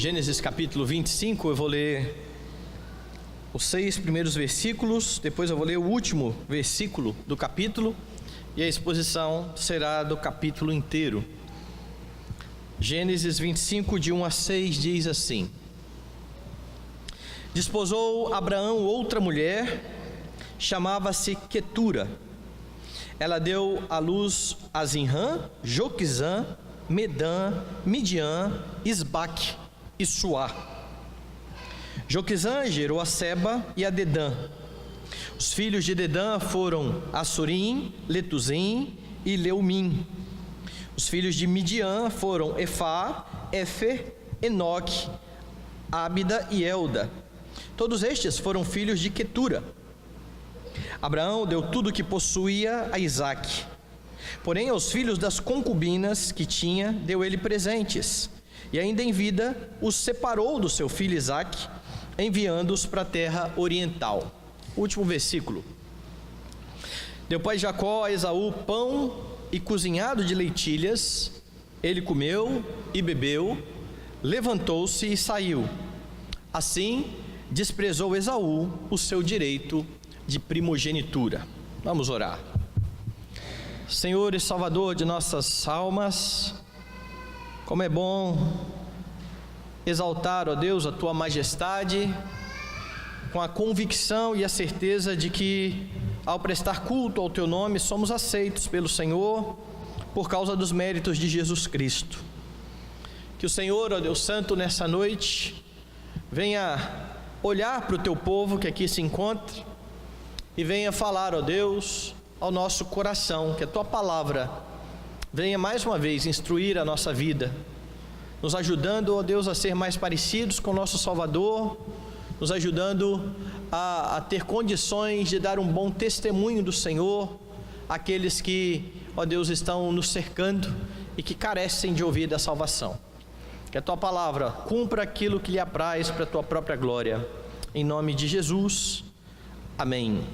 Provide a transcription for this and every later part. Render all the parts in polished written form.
Gênesis capítulo 25, eu vou ler os 6 primeiros versículos, depois eu vou ler o último versículo do capítulo, e a exposição será do capítulo inteiro. Gênesis 25, de 1 a 6, diz assim: Desposou Abraão outra mulher, chamava-se Quetura. Ela deu à luz a Zinrã, Joquizã, Medã, Midian, Isbaque e Suá. Joquizã gerou a Seba e a Dedã. Os filhos de Dedã foram Assurim, Letuzim e Leumim. Os filhos de Midian foram Efá, Éfer, Enoque, Ábida e Elda. Todos estes foram filhos de Quetura. Abraão deu tudo o que possuía a Isaque. Porém, aos filhos das concubinas que tinha, deu ele presentes. E ainda em vida, os separou do seu filho Isaque, enviando-os para a terra oriental. Último versículo. Deu, pois, Jacó a Esaú pão e cozinhado de leitilhas. Ele comeu e bebeu, levantou-se e saiu. Assim, desprezou Esaú o seu direito de primogenitura. Vamos orar. Senhor e Salvador de nossas almas, como é bom exaltar, ó Deus, a Tua majestade, com a convicção e a certeza de que, ao prestar culto ao Teu nome, somos aceitos pelo Senhor, por causa dos méritos de Jesus Cristo. Que o Senhor, ó Deus Santo, nessa noite, venha olhar para o Teu povo que aqui se encontra, e venha falar, ó Deus, ao nosso coração, que a Tua palavra venha mais uma vez instruir a nossa vida, nos ajudando, ó Deus, a ser mais parecidos com o nosso Salvador, nos ajudando a ter condições de dar um bom testemunho do Senhor àqueles que, ó Deus, estão nos cercando e que carecem de ouvir da salvação. Que a Tua palavra cumpra aquilo que lhe apraz para a Tua própria glória. Em nome de Jesus, amém.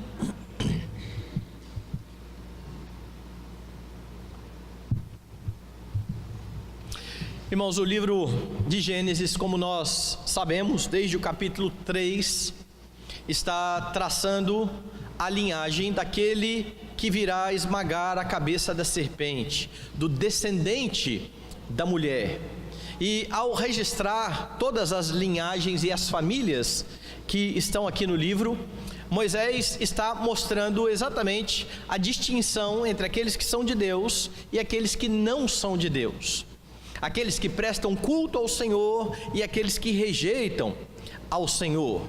Irmãos, o livro de Gênesis, como nós sabemos, desde o capítulo 3, está traçando a linhagem daquele que virá esmagar a cabeça da serpente, do descendente da mulher. E ao registrar todas as linhagens e as famílias que estão aqui no livro, Moisés está mostrando exatamente a distinção entre aqueles que são de Deus e aqueles que não são de Deus, aqueles que prestam culto ao Senhor e aqueles que rejeitam ao Senhor.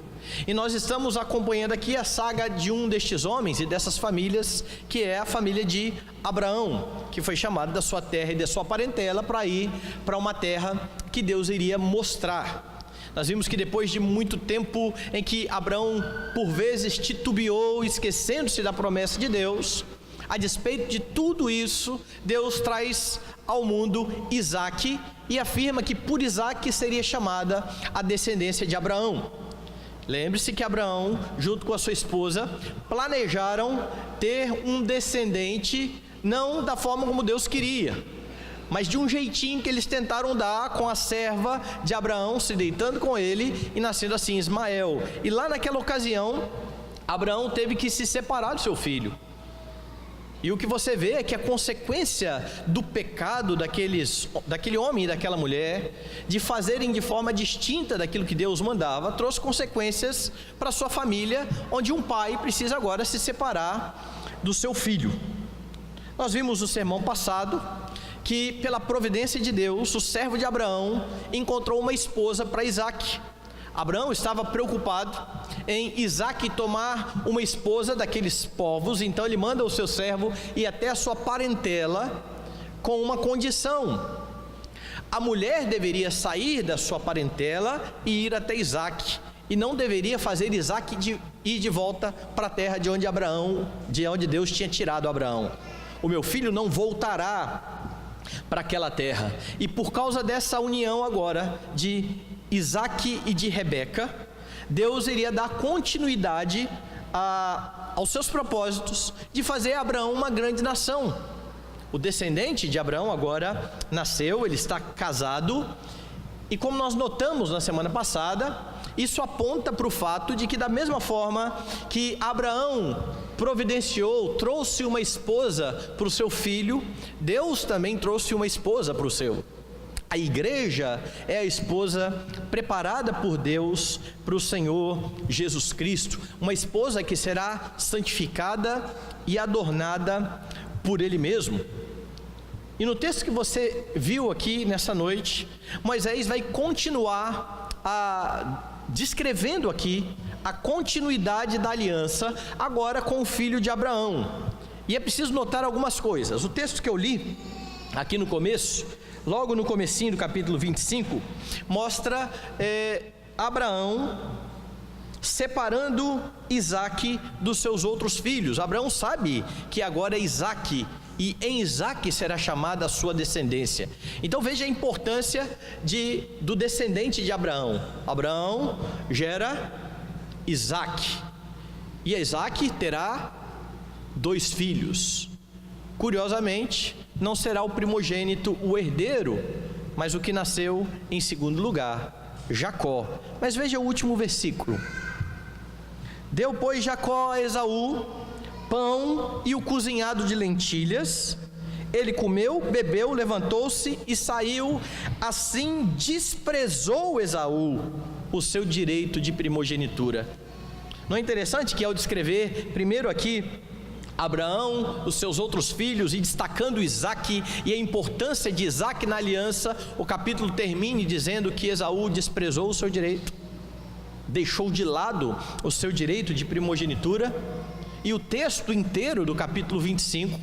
E nós estamos acompanhando aqui a saga de um destes homens e dessas famílias, que é a família de Abraão, que foi chamado da sua terra e da sua parentela para ir para uma terra que Deus iria mostrar. Nós vimos que depois de muito tempo em que Abraão por vezes titubeou, esquecendo-se da promessa de Deus, a despeito de tudo isso, Deus traz ao mundo Isaque e afirma que por Isaque seria chamada a descendência de Abraão. Lembre-se que Abraão, junto com a sua esposa, planejaram ter um descendente não da forma como Deus queria, mas de um jeitinho que eles tentaram dar com a serva de Abraão, se deitando com ele e nascendo assim Ismael. E lá naquela ocasião, Abraão teve que se separar do seu filho. E o que você vê é que a consequência do pecado daquele homem e daquela mulher, de fazerem de forma distinta daquilo que Deus mandava, trouxe consequências para a sua família, onde um pai precisa agora se separar do seu filho. Nós vimos no sermão passado que, pela providência de Deus, o servo de Abraão encontrou uma esposa para Isaque. Abraão estava preocupado em Isaque tomar uma esposa daqueles povos, então ele manda o seu servo ir até a sua parentela com uma condição: a mulher deveria sair da sua parentela e ir até Isaque, e não deveria fazer Isaque ir de volta para a terra de onde Deus tinha tirado Abraão. O meu filho não voltará para aquela terra. E por causa dessa união agora de Isaque e de Rebeca, Deus iria dar continuidade aos seus propósitos de fazer Abraão uma grande nação. O descendente de Abraão agora nasceu, ele está casado, E como nós notamos na semana passada, isso aponta para o fato de que, da mesma forma que Abraão providenciou, trouxe uma esposa para o seu filho, Deus também trouxe uma esposa para o seu. A igreja é a esposa preparada por Deus para o Senhor Jesus Cristo, uma esposa que será santificada e adornada por Ele mesmo. E no texto que você viu aqui nessa noite, Moisés vai continuar descrevendo aqui a continuidade da aliança, agora com o filho de Abraão. E é preciso notar algumas coisas. O texto que eu li aqui no começo, logo no comecinho do capítulo 25, mostra Abraão separando Isaque dos seus outros filhos. Abraão sabe que agora é Isaque, e em Isaque será chamada a sua descendência. Então veja a importância do descendente de Abraão. Abraão gera Isaque, e Isaque terá 2 filhos. Curiosamente, não será o primogênito o herdeiro, mas o que nasceu em segundo lugar, Jacó. Mas veja o último versículo: deu, pois, Jacó a Esaú pão e o cozinhado de lentilhas. Ele comeu, bebeu, levantou-se e saiu. Assim desprezou Esaú o seu direito de primogenitura. Não é interessante que, ao descrever primeiro aqui Abraão, os seus outros filhos, e destacando Isaque e a importância de Isaque na aliança, o capítulo termine dizendo que Esaú desprezou o seu direito, deixou de lado o seu direito de primogenitura. E o texto inteiro do capítulo 25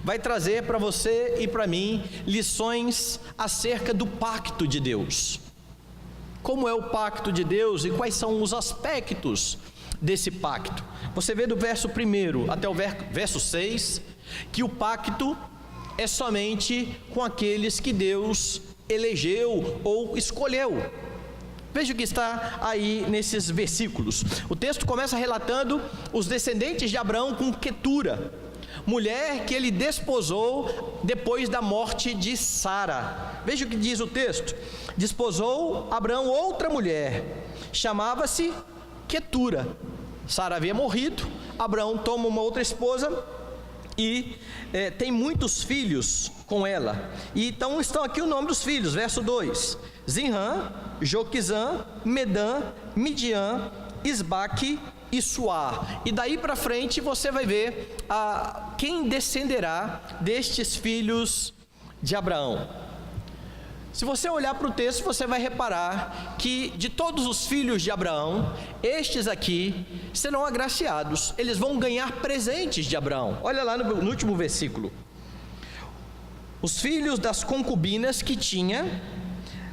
vai trazer para você e para mim lições acerca do pacto de Deus. Como é o pacto de Deus e quais são os aspectos desse pacto. Você vê do verso 1 até o verso 6 que o pacto é somente com aqueles que Deus elegeu ou escolheu. Veja o que está aí nesses versículos. O texto começa relatando os descendentes de Abraão com Quetura, mulher que ele desposou depois da morte de Sara. Veja o que diz o texto: desposou Abraão outra mulher, chamava-se Quetura. Sara havia morrido, Abraão toma uma outra esposa e tem muitos filhos com ela. E então estão aqui o nome dos filhos, verso 2: Zinrã, Joquizã, Medã, Midian, Isbaque e Suar. E daí para frente você vai ver quem descenderá destes filhos de Abraão. Se você olhar para o texto, você vai reparar que de todos os filhos de Abraão, estes aqui serão agraciados, eles vão ganhar presentes de Abraão. Olha lá no último versículo: os filhos das concubinas que tinha,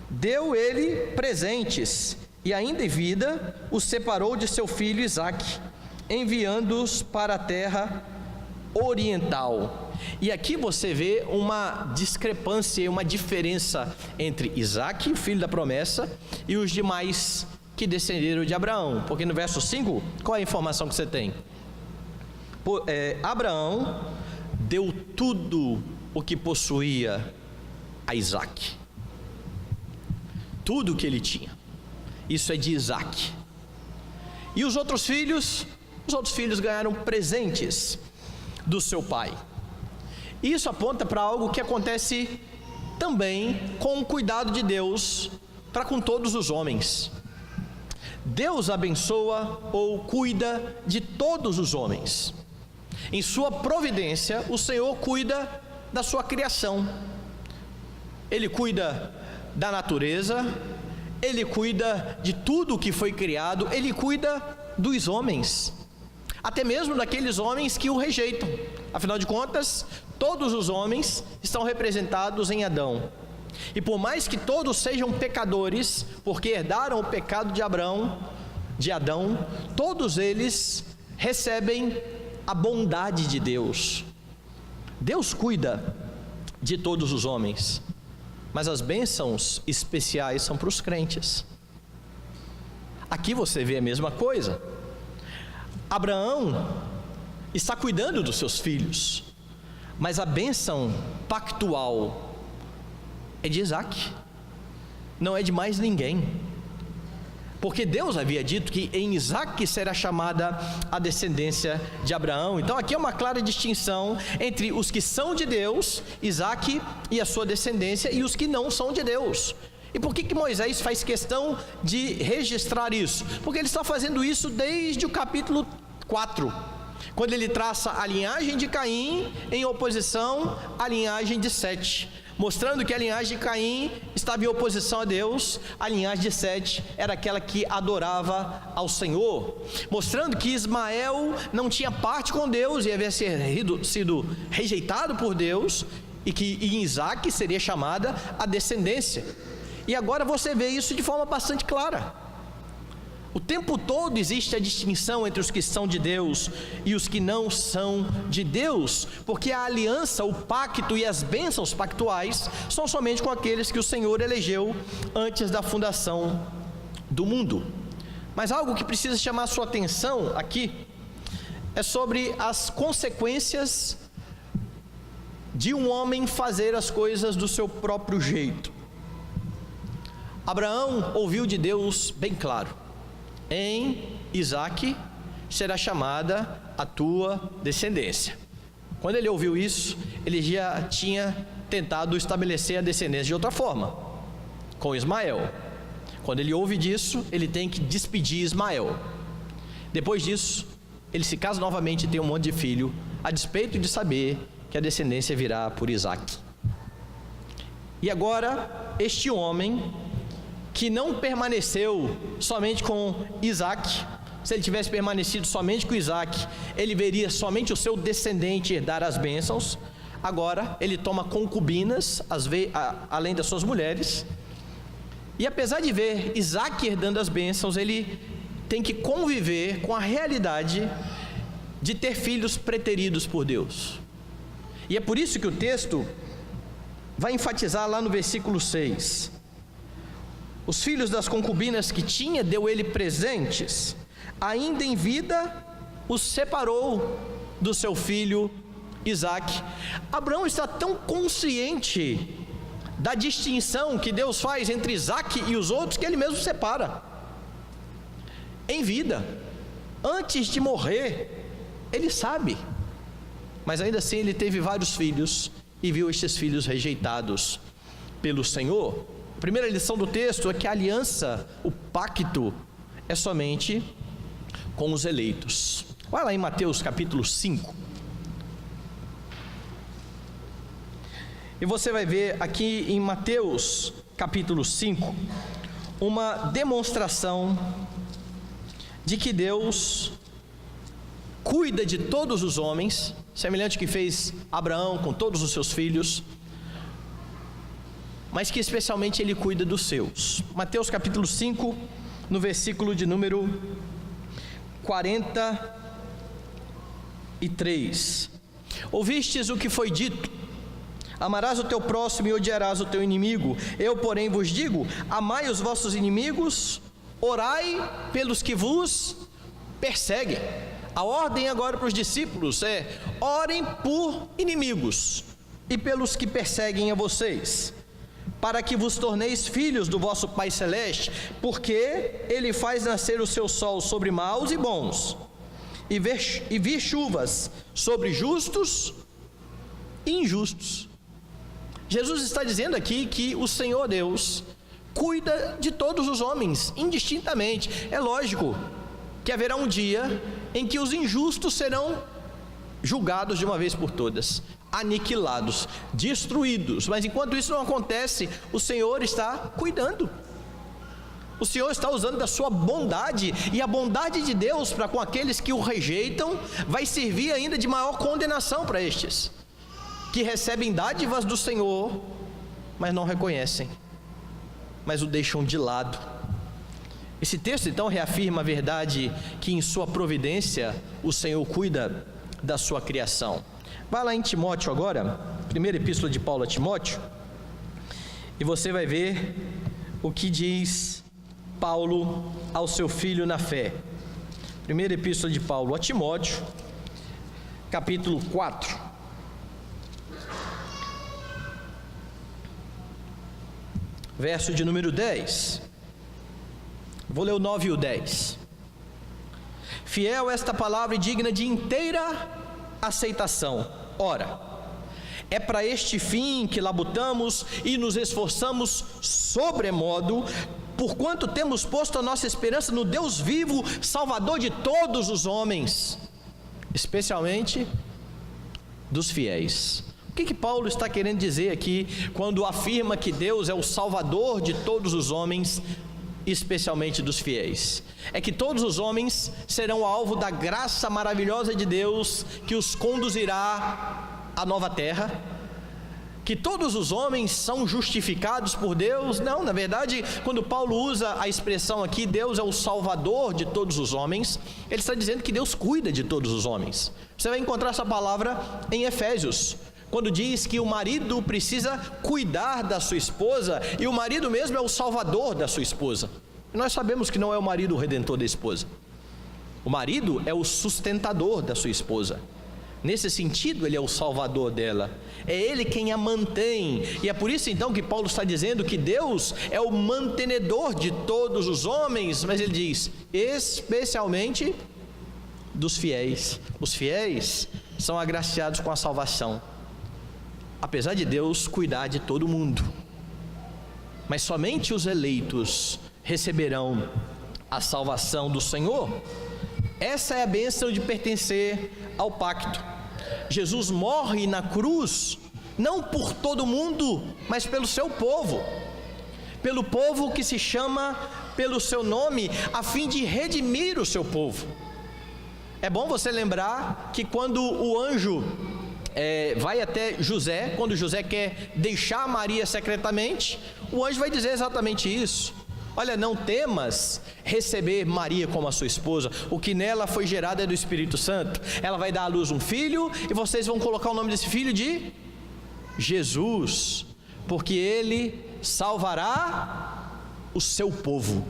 deu ele presentes, e ainda em vida os separou de seu filho Isaque, enviando-os para a terra oriental. E aqui você vê uma discrepância, uma diferença entre Isaque, filho da promessa, e os demais que descenderam de Abraão. Porque no verso 5, qual é a informação que você tem? Abraão deu tudo o que possuía a Isaque. Tudo o que ele tinha, isso é de Isaque. E os outros filhos ganharam presentes do seu pai. Isso aponta para algo que acontece também com o cuidado de Deus para com todos os homens. Deus abençoa ou cuida de todos os homens. Em sua providência, o Senhor cuida da sua criação. Ele cuida da natureza, Ele cuida de tudo o que foi criado, Ele cuida dos homens, até mesmo daqueles homens que o rejeitam. Afinal de contas, todos os homens estão representados em Adão. E por mais que todos sejam pecadores, porque herdaram o pecado de Adão, todos eles recebem a bondade de Deus. Deus cuida de todos os homens, mas as bênçãos especiais são para os crentes. Aqui você vê a mesma coisa. Abraão está cuidando dos seus filhos, mas a bênção pactual é de Isaque. não é de mais ninguém. Porque Deus havia dito que em Isaque será chamada a descendência de Abraão. Então aqui é uma clara distinção entre os que são de Deus, Isaque e a sua descendência, e os que não são de Deus. E por que Moisés faz questão de registrar isso? Porque ele está fazendo isso desde o capítulo 4, quando ele traça a linhagem de Caim em oposição à linhagem de Sete, mostrando que a linhagem de Caim estava em oposição a Deus, a linhagem de Sete era aquela que adorava ao Senhor, mostrando que Ismael não tinha parte com Deus e havia sido rejeitado por Deus, e que em Isaque seria chamada a descendência. E agora você vê isso de forma bastante clara. O tempo todo existe a distinção entre os que são de Deus e os que não são de Deus, porque a aliança, o pacto e as bênçãos pactuais são somente com aqueles que o Senhor elegeu antes da fundação do mundo. Mas algo que precisa chamar a sua atenção aqui é sobre as consequências de um homem fazer as coisas do seu próprio jeito. Abraão ouviu de Deus bem claro: em Isaque será chamada a tua descendência. Quando ele ouviu isso, ele já tinha tentado estabelecer a descendência de outra forma, com Ismael. Quando ele ouve disso, ele tem que despedir Ismael. Depois disso, ele se casa novamente e tem um monte de filho, a despeito de saber que a descendência virá por Isaque. E agora, este homem que não permaneceu somente com Isaque, se ele tivesse permanecido somente com Isaque, ele veria somente o seu descendente herdar as bênçãos. Agora ele toma concubinas, além das suas mulheres, e apesar de ver Isaque herdando as bênçãos, ele tem que conviver com a realidade de ter filhos preteridos por Deus. E é por isso que o texto vai enfatizar lá no versículo 6: os filhos das concubinas que tinha, deu ele presentes, ainda em vida os separou do seu filho Isaque. Abraão está tão consciente da distinção que Deus faz entre Isaque e os outros, que ele mesmo separa. Em vida, antes de morrer, ele sabe, mas ainda assim ele teve vários filhos e viu estes filhos rejeitados pelo Senhor. A primeira lição do texto é que a aliança, o pacto, é somente com os eleitos. Vai lá em Mateus capítulo 5. E você vai ver aqui em Mateus capítulo 5 uma demonstração de que Deus cuida de todos os homens, semelhante ao que fez Abraão com todos os seus filhos, mas que especialmente ele cuida dos seus. Mateus capítulo 5, no versículo de número 43. Ouvistes o que foi dito: amarás o teu próximo e odiarás o teu inimigo. Eu, porém, vos digo: amai os vossos inimigos, orai pelos que vos perseguem. A ordem agora para os discípulos é: orem por inimigos e pelos que perseguem a vocês, para que vos torneis filhos do vosso Pai Celeste, porque Ele faz nascer o seu sol sobre maus e bons, e vir chuvas sobre justos e injustos. Jesus está dizendo aqui que o Senhor Deus cuida de todos os homens, indistintamente. É lógico que haverá um dia em que os injustos serão julgados de uma vez por todas, aniquilados, destruídos, mas enquanto isso não acontece, o Senhor está cuidando. O Senhor está usando da sua bondade, e a bondade de Deus para com aqueles que o rejeitam vai servir ainda de maior condenação para estes que recebem dádivas do Senhor, mas não reconhecem, mas o deixam de lado. Esse texto então reafirma a verdade que em sua providência o Senhor cuida da sua criação. Vá lá em Timóteo agora, primeira epístola de Paulo a Timóteo, e você vai ver o que diz Paulo ao seu filho na fé. Primeira epístola de Paulo a Timóteo, capítulo 4. verso de número 10. Vou ler o 9 e o 10. Fiel esta palavra e digna de inteira aceitação. Ora, é para este fim que labutamos e nos esforçamos sobremodo, porquanto temos posto a nossa esperança no Deus vivo, Salvador de todos os homens, especialmente dos fiéis. O que Paulo está querendo dizer aqui quando afirma que Deus é o Salvador de todos os homens, especialmente dos fiéis? É que todos os homens serão alvo da graça maravilhosa de Deus que os conduzirá à nova terra, que todos os homens são justificados por Deus. Não, na verdade, quando Paulo usa a expressão aqui, Deus é o Salvador de todos os homens, ele está dizendo que Deus cuida de todos os homens. Você vai encontrar essa palavra em Efésios, quando diz que o marido precisa cuidar da sua esposa, e o marido mesmo é o salvador da sua esposa. E nós sabemos que não é o marido o redentor da esposa. O marido é o sustentador da sua esposa. Nesse sentido, ele é o salvador dela, é ele quem a mantém, e é por isso então que Paulo está dizendo que Deus é o mantenedor de todos os homens, mas ele diz, especialmente dos fiéis. Os fiéis são agraciados com a salvação, apesar de Deus cuidar de todo mundo, mas somente os eleitos receberão a salvação do Senhor. Essa é a bênção de pertencer ao pacto. Jesus morre na cruz, não por todo mundo, mas pelo seu povo, pelo povo que se chama pelo seu nome, a fim de redimir o seu povo. É bom você lembrar que quando o anjo vai até José, quando José quer deixar Maria secretamente, o anjo vai dizer exatamente isso. Olha, não temas receber Maria como a sua esposa, o que nela foi gerado é do Espírito Santo. Ela vai dar à luz um filho, e vocês vão colocar o nome desse filho de Jesus, porque ele salvará o seu povo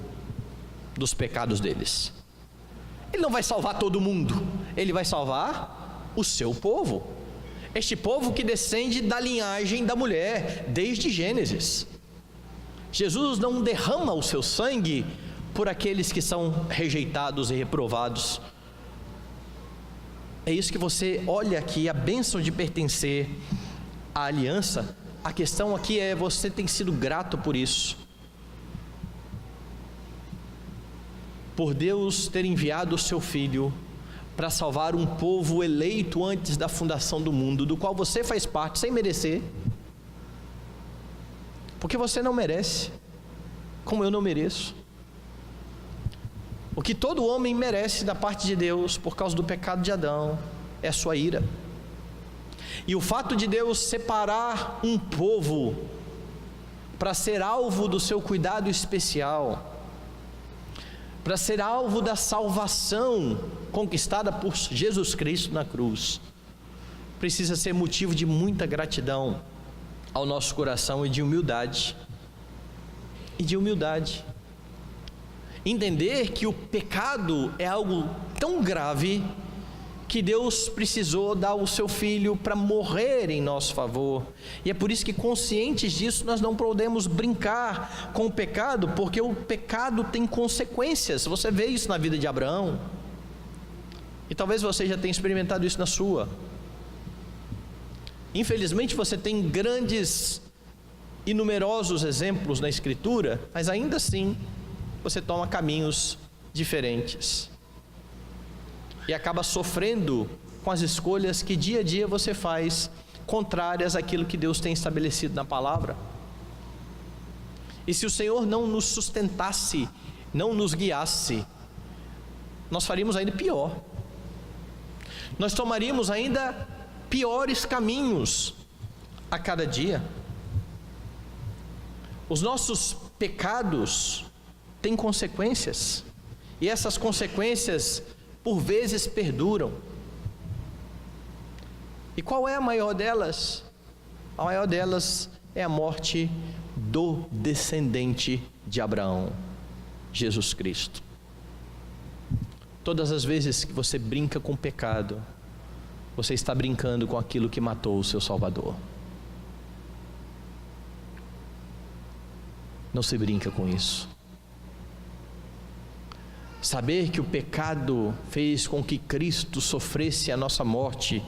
dos pecados deles. Ele não vai salvar todo mundo, ele vai salvar o seu povo, este povo que descende da linhagem da mulher, desde Gênesis. Jesus não derrama o seu sangue por aqueles que são rejeitados e reprovados. É isso que você olha aqui, a bênção de pertencer à aliança. A questão aqui é, você tem sido grato por isso, por Deus ter enviado o seu Filho para salvar um povo eleito antes da fundação do mundo, do qual você faz parte sem merecer, porque você não merece, como eu não mereço. O que todo homem merece da parte de Deus, por causa do pecado de Adão, é a sua ira. E o fato de Deus separar um povo para ser alvo do seu cuidado especial, para ser alvo da salvação conquistada por Jesus Cristo na cruz, precisa ser motivo de muita gratidão ao nosso coração e de humildade. Entender que o pecado é algo tão grave que Deus precisou dar o seu Filho para morrer em nosso favor. E é por isso que, conscientes disso, nós não podemos brincar com o pecado, porque o pecado tem consequências. Você vê isso na vida de Abraão, e talvez você já tenha experimentado isso na sua. Infelizmente você tem grandes e numerosos exemplos na Escritura, mas ainda assim você toma caminhos diferentes e acaba sofrendo com as escolhas que dia a dia você faz, contrárias àquilo que Deus tem estabelecido na palavra. E se o Senhor não nos sustentasse, não nos guiasse, nós faríamos ainda pior, nós tomaríamos ainda piores caminhos a cada dia. Os nossos pecados têm consequências, e essas consequências por vezes perduram. E qual é a maior delas? A maior delas é a morte do descendente de Abraão, Jesus Cristo. Todas as vezes que você brinca com o pecado, você está brincando com aquilo que matou o seu Salvador. Não se brinca com isso. Saber que o pecado fez com que Cristo sofresse a nossa morte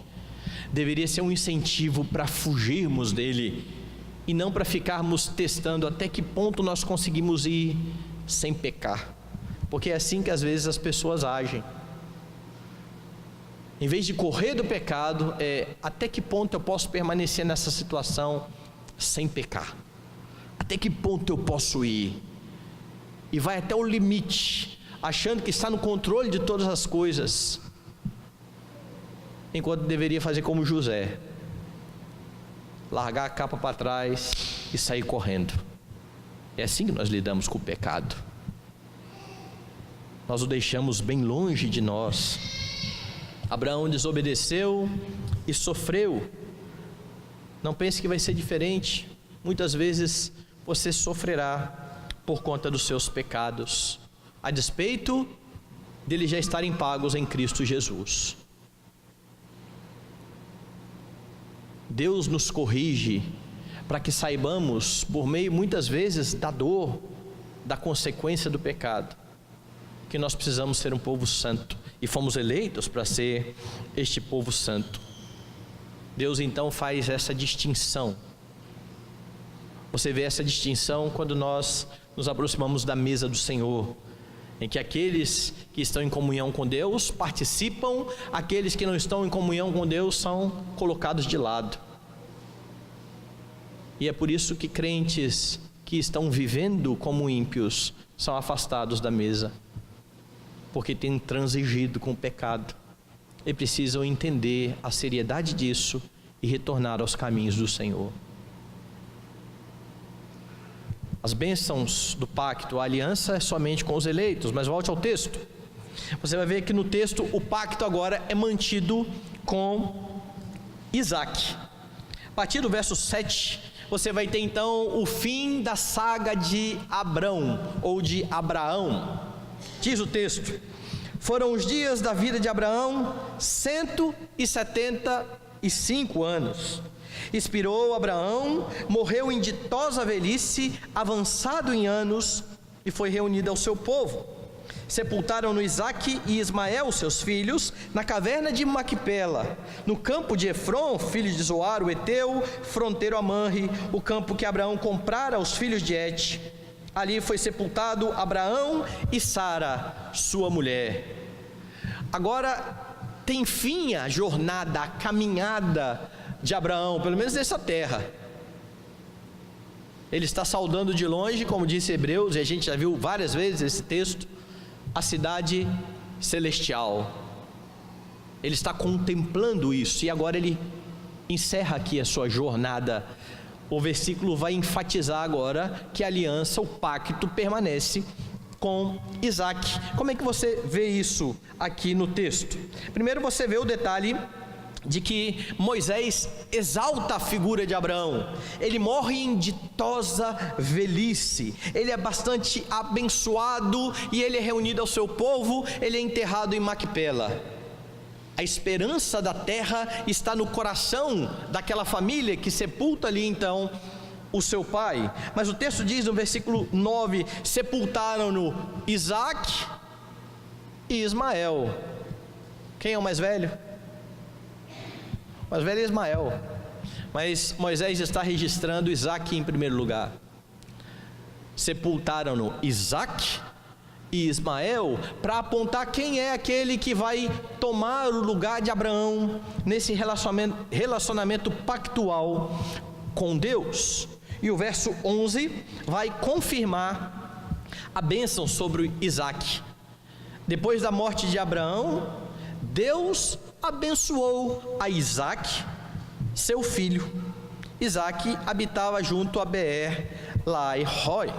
deveria ser um incentivo para fugirmos dele e não para ficarmos testando até que ponto nós conseguimos ir sem pecar, porque é assim que às vezes as pessoas agem. Em vez de correr do pecado, até que ponto eu posso permanecer nessa situação sem pecar? Até que ponto eu posso ir? E vai até o limite, achando que está no controle de todas as coisas, enquanto deveria fazer como José, largar a capa para trás e sair correndo. É assim que nós lidamos com o pecado. Nós o deixamos bem longe de nós. Abraão desobedeceu e sofreu. Não pense que vai ser diferente. Muitas vezes você sofrerá por conta dos seus pecados, a despeito deles já estarem pagos em Cristo Jesus. Deus nos corrige para que saibamos, por meio muitas vezes da dor, da consequência do pecado, que nós precisamos ser um povo santo e fomos eleitos para ser este povo santo. Deus então faz essa distinção. Você vê essa distinção quando nós nos aproximamos da mesa do Senhor, em que aqueles que estão em comunhão com Deus participam, aqueles que não estão em comunhão com Deus são colocados de lado. E é por isso que crentes que estão vivendo como ímpios são afastados da mesa, porque têm transigido com o pecado e precisam entender a seriedade disso e retornar aos caminhos do Senhor. As bênçãos do pacto, a aliança é somente com os eleitos, mas volte ao texto. Você vai ver que no texto o pacto agora é mantido com Isaac. A partir do verso 7, você vai ter então o fim da saga de Abrão, ou de Abraão. Diz o texto: foram os dias da vida de Abraão 175 anos. Expirou Abraão, morreu em ditosa velhice, avançado em anos, e foi reunido ao seu povo. Sepultaram-no Isaque e Ismael, seus filhos, na caverna de Maquipela, no campo de Efron, filho de Zoar, o Eteu, fronteiro a Manre, o campo que Abraão comprara aos filhos de Et. Ali foi sepultado Abraão e Sara, sua mulher. Agora tem fim a jornada, a caminhada de Abraão, pelo menos nessa terra. Ele está saudando de longe, como disse Hebreus, e a gente já viu várias vezes esse texto, a cidade celestial. Ele está contemplando isso, e agora ele encerra aqui a sua jornada. O versículo vai enfatizar agora que a aliança, o pacto, permanece com Isaac. Como é que você vê isso aqui no texto? Primeiro você vê o detalhe de que Moisés exalta a figura de Abraão. Ele morre em ditosa velhice, ele é bastante abençoado e ele é reunido ao seu povo, ele é enterrado em Maquipela. A esperança da terra está no coração daquela família que sepulta ali então o seu pai. Mas o texto diz no versículo 9: sepultaram-no Isaac e Ismael. Quem é o mais velho? O mais velho é Ismael, mas Moisés está registrando Isaac em primeiro lugar. Sepultaram-no Isaac e Ismael, para apontar quem é aquele que vai tomar o lugar de Abraão nesse relacionamento pactual com Deus. E o verso 11 vai confirmar a bênção sobre Isaac. Depois da morte de Abraão, Deus abençoou a Isaac, seu filho. Isaac habitava junto a Beer Lahai-roi.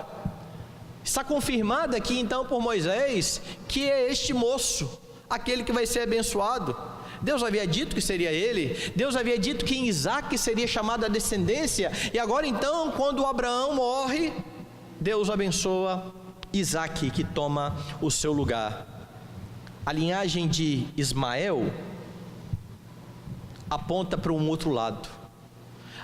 Está confirmado aqui então por Moisés que é este moço, aquele que vai ser abençoado. Deus havia dito que seria ele, Deus havia dito que em Isaac seria chamada a descendência, e agora então, quando Abraão morre, Deus abençoa Isaac, que toma o seu lugar. A linhagem de Ismael aponta para um outro lado.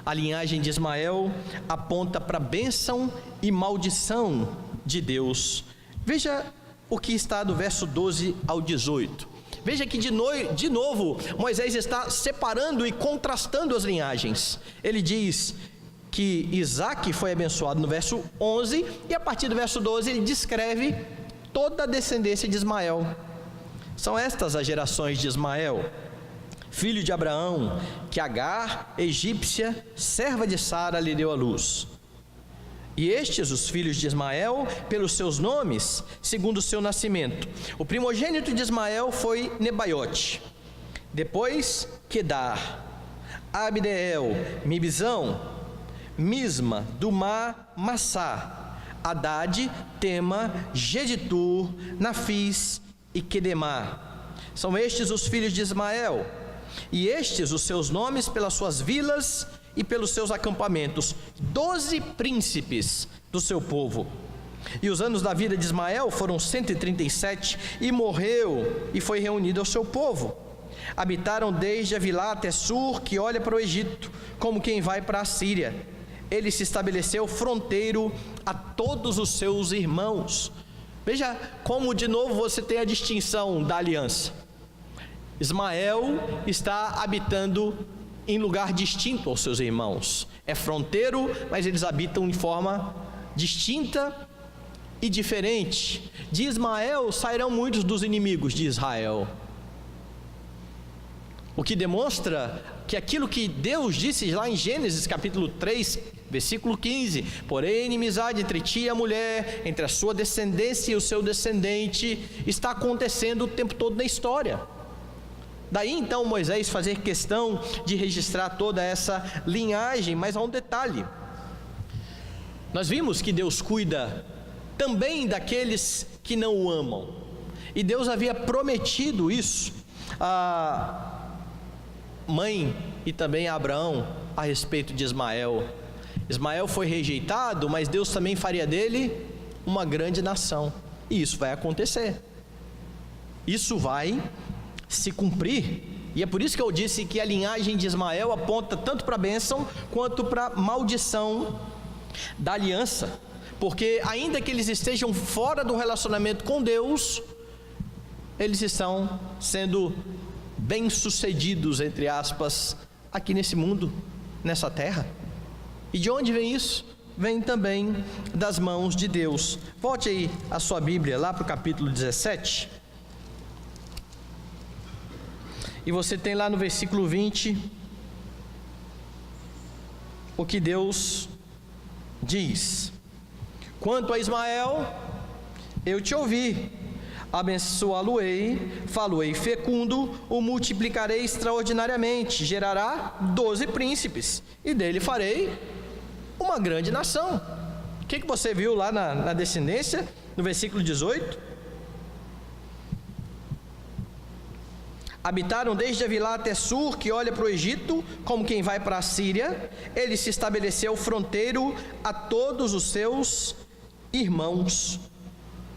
A linhagem de Ismael aponta para a bênção e maldição de Deus. Veja o que está do verso 12 ao 18. Veja que de novo Moisés está separando e contrastando as linhagens. Ele diz que Isaque foi abençoado no verso 11, e a partir do verso 12 ele descreve toda a descendência de Ismael. São estas as gerações de Ismael, filho de Abraão, que Agar, egípcia, serva de Sara, lhe deu à luz. E estes, os filhos de Ismael, pelos seus nomes, segundo o seu nascimento. O primogênito de Ismael foi Nebaiote, depois Quedar, Abdeel, Mibzão, Misma, Dumá, Massá, Hadade, Tema, Geditur, Nafis e Quedemá. São estes os filhos de Ismael, e estes os seus nomes pelas suas vilas e pelos seus acampamentos, 12 príncipes do seu povo. E os anos da vida de Ismael foram 137, e morreu e foi reunido ao seu povo. Habitaram desde Avilá até Sur, que olha para o Egito, como quem vai para a Síria. Ele se estabeleceu fronteiro a todos os seus irmãos. Veja como de novo você tem a distinção da aliança. Ismael está habitando em lugar distinto aos seus irmãos. É fronteiro, mas eles habitam de forma distinta e diferente. De Ismael sairão muitos dos inimigos de Israel. O que demonstra que aquilo que Deus disse lá em Gênesis capítulo 3, versículo 15: porém inimizade entre ti e a mulher, entre a sua descendência e o seu descendente, está acontecendo o tempo todo na história. Daí então Moisés fazer questão de registrar toda essa linhagem. Mas há um detalhe: nós vimos que Deus cuida também daqueles que não o amam, e Deus havia prometido isso a mãe e também a Abraão a respeito de Ismael. Ismael foi rejeitado, mas Deus também faria dele uma grande nação, e isso vai acontecer, isso vai se cumprir. E é por isso que eu disse que a linhagem de Ismael aponta tanto para a bênção quanto para a maldição da aliança, porque ainda que eles estejam fora do relacionamento com Deus, eles estão sendo bem-sucedidos, entre aspas, aqui nesse mundo, nessa terra. E de onde vem isso? Vem também das mãos de Deus. Volte aí a sua Bíblia lá para o capítulo 17, e você tem lá no versículo 20 o que Deus diz: quanto a Ismael, eu te ouvi, abençoá-lo-ei, falo-ei fecundo, o multiplicarei extraordinariamente, gerará 12 príncipes, e dele farei uma grande nação. O que você viu lá na descendência, no versículo 18? Habitaram desde Avilá até Sur, que olha para o Egito, como quem vai para a Síria. Ele se estabeleceu fronteiro a todos os seus irmãos.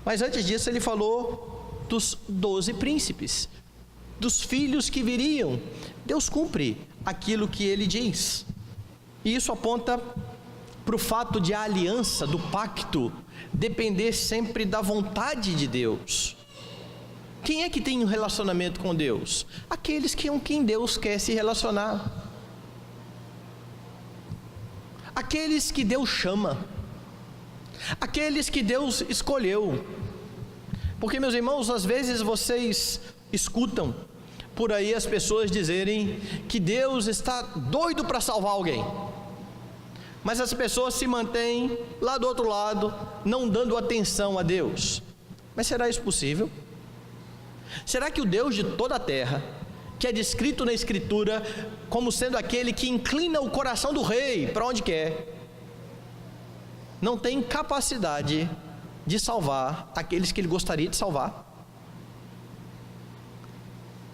Mas antes disso ele falou dos 12 príncipes, dos filhos que viriam. Deus cumpre aquilo que ele diz, e isso aponta para o fato de a aliança, do pacto, depender sempre da vontade de Deus. Quem é que tem um relacionamento com Deus? Aqueles com quem Deus quer se relacionar, aqueles que Deus chama, aqueles que Deus escolheu. Porque, meus irmãos, às vezes vocês escutam por aí as pessoas dizerem que Deus está doido para salvar alguém, mas as pessoas se mantêm lá do outro lado, não dando atenção a Deus. Mas será isso possível? Será que o Deus de toda a terra, que é descrito na Escritura como sendo aquele que inclina o coração do rei para onde quer, não tem capacidade de salvar aqueles que ele gostaria de salvar?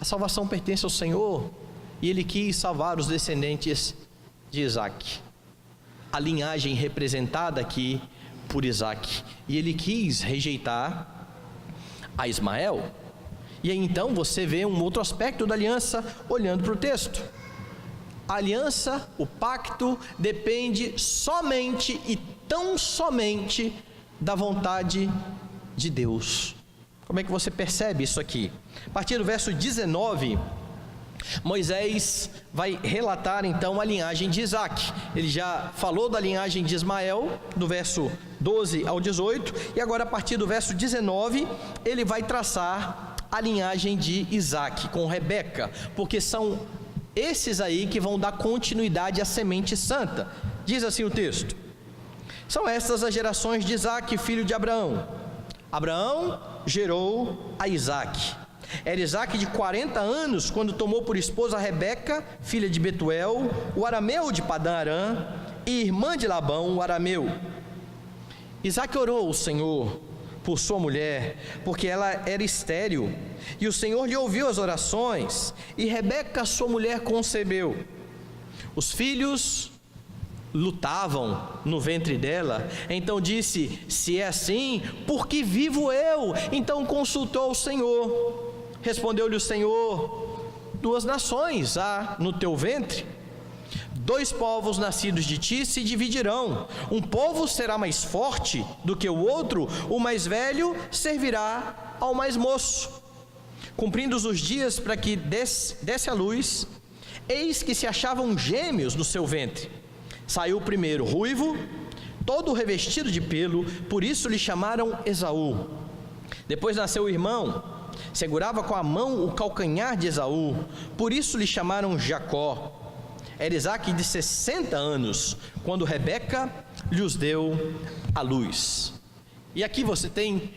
A salvação pertence ao Senhor, e ele quis salvar os descendentes de Isaque, a linhagem representada aqui por Isaque, e ele quis rejeitar a Ismael. E aí então você vê um outro aspecto da aliança olhando para o texto. A aliança, o pacto, depende somente e tão somente da vontade de Deus. Como é que você percebe isso aqui? A partir do verso 19, Moisés vai relatar então a linhagem de Isaque. Ele já falou da linhagem de Ismael, do verso 12 ao 18, e agora a partir do verso 19, ele vai traçar a linhagem de Isaque com Rebeca, porque são esses aí que vão dar continuidade à semente santa. Diz assim o texto: são estas as gerações de Isaque, filho de Abraão. Abraão gerou a Isaque. Era Isaque de 40 anos quando tomou por esposa Rebeca, filha de Betuel, o arameu de Padã Arã, e irmã de Labão, o arameu. Isaque orou ao Senhor por sua mulher, porque ela era estéril, e o Senhor lhe ouviu as orações, e Rebeca, sua mulher, concebeu. Os filhos lutavam no ventre dela. Então disse: se é assim, por que vivo eu? Então consultou o Senhor. Respondeu-lhe o Senhor: 2 nações há no teu ventre, 2 povos nascidos de ti se dividirão. Um povo será mais forte do que o outro, o mais velho servirá ao mais moço. Cumprindo os dias para que desse a luz, eis que se achavam gêmeos no seu ventre. Saiu o primeiro ruivo, todo revestido de pelo, por isso lhe chamaram Esaú. Depois nasceu o irmão, segurava com a mão o calcanhar de Esaú, por isso lhe chamaram Jacó. Era Isaque de 60 anos, quando Rebeca lhes deu a luz. E aqui você tem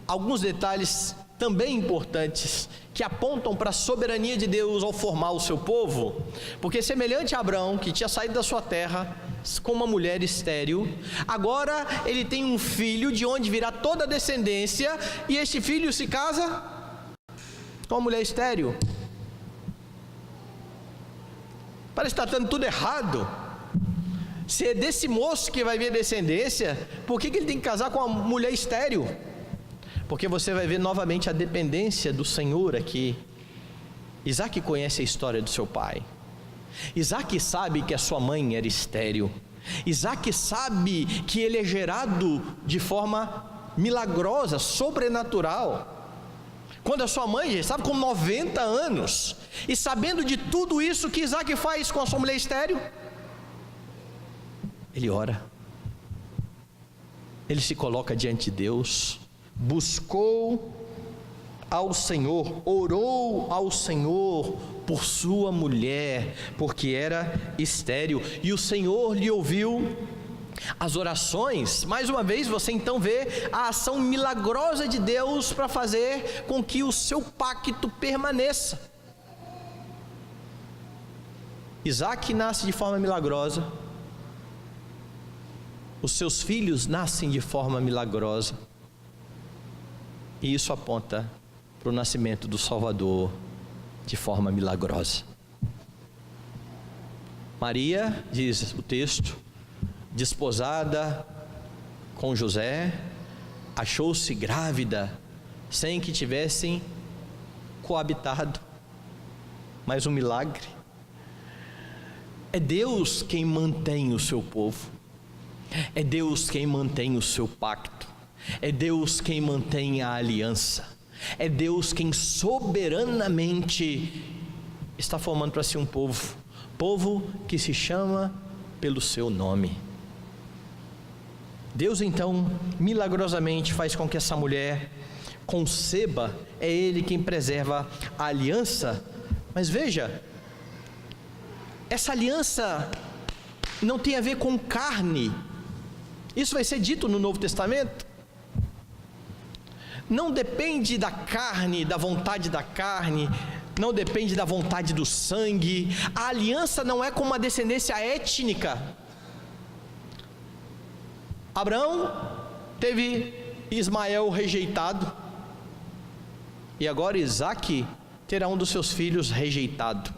alguns detalhes também importantes, que apontam para a soberania de Deus ao formar o seu povo, porque semelhante a Abraão, que tinha saído da sua terra com uma mulher estéril, agora ele tem um filho de onde virá toda a descendência, e este filho se casa com uma mulher estéril. Parece que está dando tudo errado. Se é desse moço que vai vir a descendência, por que ele tem que casar com uma mulher estéril? Porque você vai ver novamente a dependência do Senhor aqui. Isaque conhece a história do seu pai. Isaque sabe que a sua mãe era estéril. Isaque sabe que ele é gerado de forma milagrosa, sobrenatural. Quando a sua mãe já estava com 90 anos, e sabendo de tudo isso que Isaque faz com a sua mulher estéril, ele ora, ele se coloca diante de Deus, buscou ao Senhor, orou ao Senhor por sua mulher, porque era estéril, e o Senhor lhe ouviu as orações. Mais uma vez você então vê a ação milagrosa de Deus para fazer com que o seu pacto permaneça. Isaque nasce de forma milagrosa, os seus filhos nascem de forma milagrosa, e isso aponta para o nascimento do Salvador de forma milagrosa. Maria, diz o texto, desposada com José, achou-se grávida sem que tivessem coabitado. Mais um milagre. É Deus quem mantém o seu povo, é Deus quem mantém o seu pacto, é Deus quem mantém a aliança, é Deus quem soberanamente está formando para si um povo, povo que se chama pelo seu nome. Deus então milagrosamente faz com que essa mulher conceba, é Ele quem preserva a aliança. Mas veja, essa aliança não tem a ver com carne. Isso vai ser dito no Novo Testamento. Não depende da carne, da vontade da carne, não depende da vontade do sangue. A aliança não é com uma descendência étnica. Abraão teve Ismael rejeitado, e agora Isaque terá um dos seus filhos rejeitado.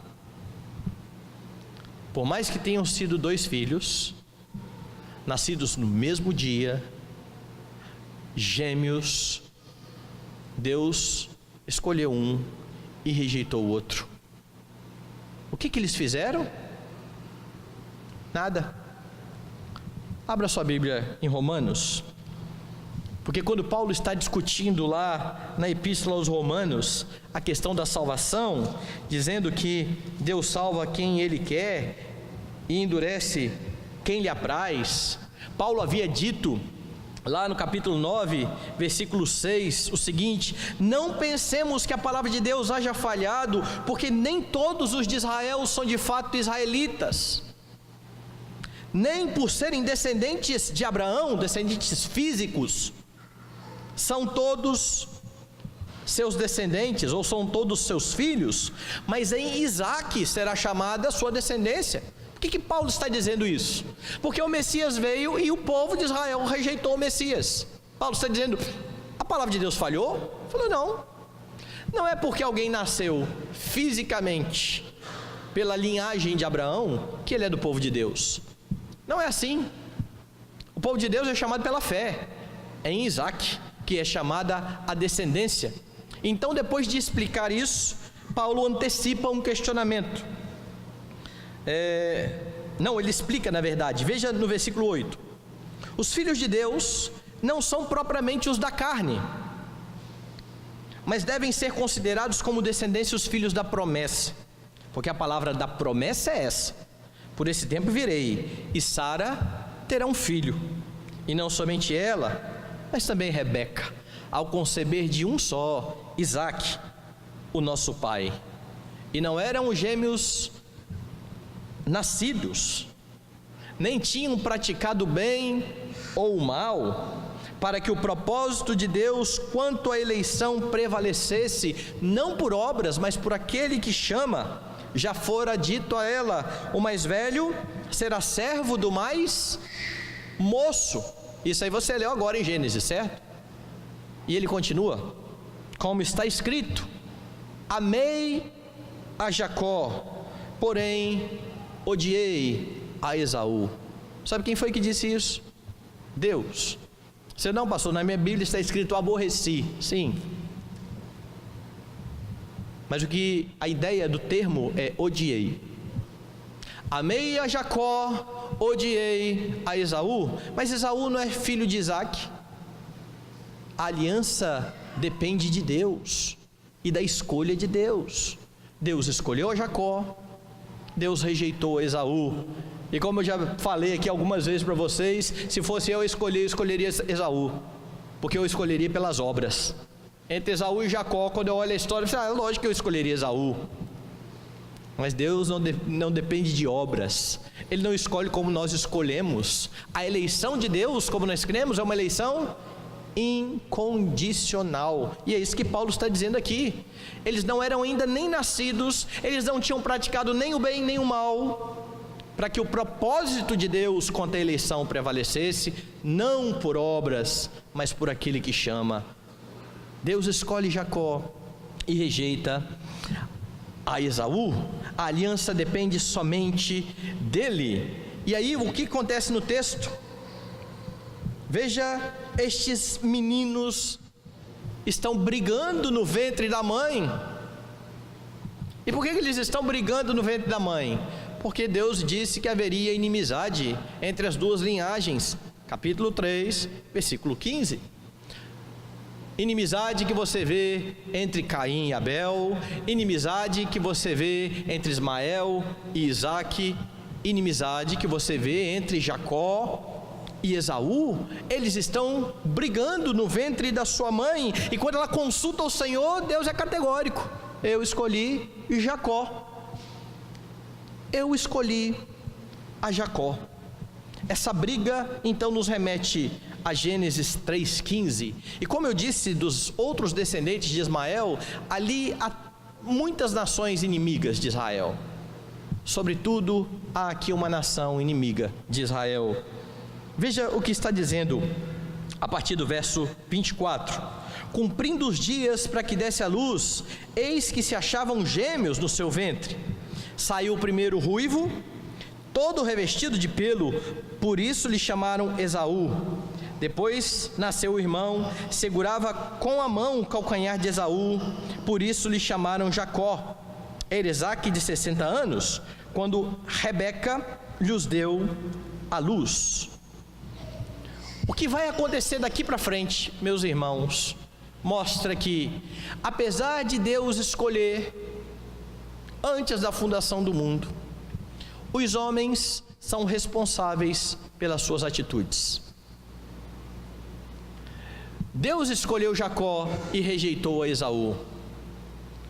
Por mais que tenham sido 2 filhos, nascidos no mesmo dia, gêmeos, Deus escolheu um e rejeitou o outro. O que eles fizeram? Nada. Abra sua Bíblia em Romanos, porque quando Paulo está discutindo lá na Epístola aos Romanos a questão da salvação, dizendo que Deus salva quem Ele quer e endurece quem lhe apraz, Paulo havia dito lá no capítulo 9, versículo 6, o seguinte: não pensemos que a palavra de Deus haja falhado, porque nem todos os de Israel são de fato israelitas, nem por serem descendentes de Abraão, descendentes físicos, são todos seus descendentes, ou são todos seus filhos, mas em Isaque será chamada a sua descendência. Por que Paulo está dizendo isso? Porque o Messias veio e o povo de Israel rejeitou o Messias. Paulo está dizendo, a palavra de Deus falhou? Ele falou, não. Não é porque alguém nasceu fisicamente pela linhagem de Abraão que ele é do povo de Deus. Não é assim. O povo de Deus é chamado pela fé. É em Isaque que é chamada a descendência. Então, depois de explicar isso, Paulo antecipa um questionamento. Ele explica, na verdade. Veja no versículo 8: os filhos de Deus não são propriamente os da carne, mas devem ser considerados como descendência os filhos da promessa, porque a palavra da promessa é essa: por esse tempo virei, e Sara terá um filho. E não somente ela, mas também Rebeca, ao conceber de um só, Isaque, o nosso pai. E não eram gêmeos nascidos, nem tinham praticado bem ou mal, para que o propósito de Deus quanto à eleição prevalecesse, não por obras, mas por aquele que chama. Já fora dito a ela: o mais velho será servo do mais moço. Isso aí você leu agora em Gênesis, certo? E ele continua, como está escrito: amei a Jacó, porém odiei a Esaú. Sabe quem foi que disse isso? Deus. Você não passou, na minha Bíblia está escrito aborreci. Sim. Mas a ideia do termo é odiei. Amei a Jacó, odiei a Esaú. Mas Esaú não é filho de Isaque. A aliança depende de Deus e da escolha de Deus. Deus escolheu a Jacó, Deus rejeitou a Esaú. E como eu já falei aqui algumas vezes para vocês, se fosse eu escolheria Esaú, porque eu escolheria pelas obras. Entre Esaú e Jacó, quando eu olho a história, eu falo, lógico que eu escolheria Esaú. Mas Deus não depende de obras. Ele não escolhe como nós escolhemos. A eleição de Deus, como nós cremos, é uma eleição incondicional. E é isso que Paulo está dizendo aqui. Eles não eram ainda nem nascidos, eles não tinham praticado nem o bem nem o mal, para que o propósito de Deus quanto à eleição prevalecesse, não por obras, mas por aquele que chama. Deus escolhe Jacó e rejeita a Esaú. A aliança depende somente dele. E aí o que acontece no texto? Veja, estes meninos estão brigando no ventre da mãe. E por que eles estão brigando no ventre da mãe? Porque Deus disse que haveria inimizade entre as duas linhagens. Capítulo 3, versículo 15. Inimizade que você vê entre Caim e Abel, inimizade que você vê entre Ismael e Isaque, inimizade que você vê entre Jacó e Esaú. Eles estão brigando no ventre da sua mãe, e quando ela consulta o Senhor, Deus é categórico: eu escolhi Jacó, eu escolhi a Jacó. Essa briga então nos remete a Gênesis 3,15, e como eu disse dos outros descendentes de Ismael, ali há muitas nações inimigas de Israel. Sobretudo, há aqui uma nação inimiga de Israel. Veja o que está dizendo a partir do verso 24: cumprindo os dias para que desse à luz, eis que se achavam gêmeos no seu ventre. Saiu o primeiro ruivo, todo revestido de pelo, por isso lhe chamaram Esaú. Depois nasceu o irmão, segurava com a mão o calcanhar de Esaú, por isso lhe chamaram Jacó. Era Isaque de 60 anos, quando Rebeca lhes deu a luz. O que vai acontecer daqui para frente, meus irmãos, mostra que, apesar de Deus escolher antes da fundação do mundo, os homens são responsáveis pelas suas atitudes. Deus escolheu Jacó e rejeitou a Esaú.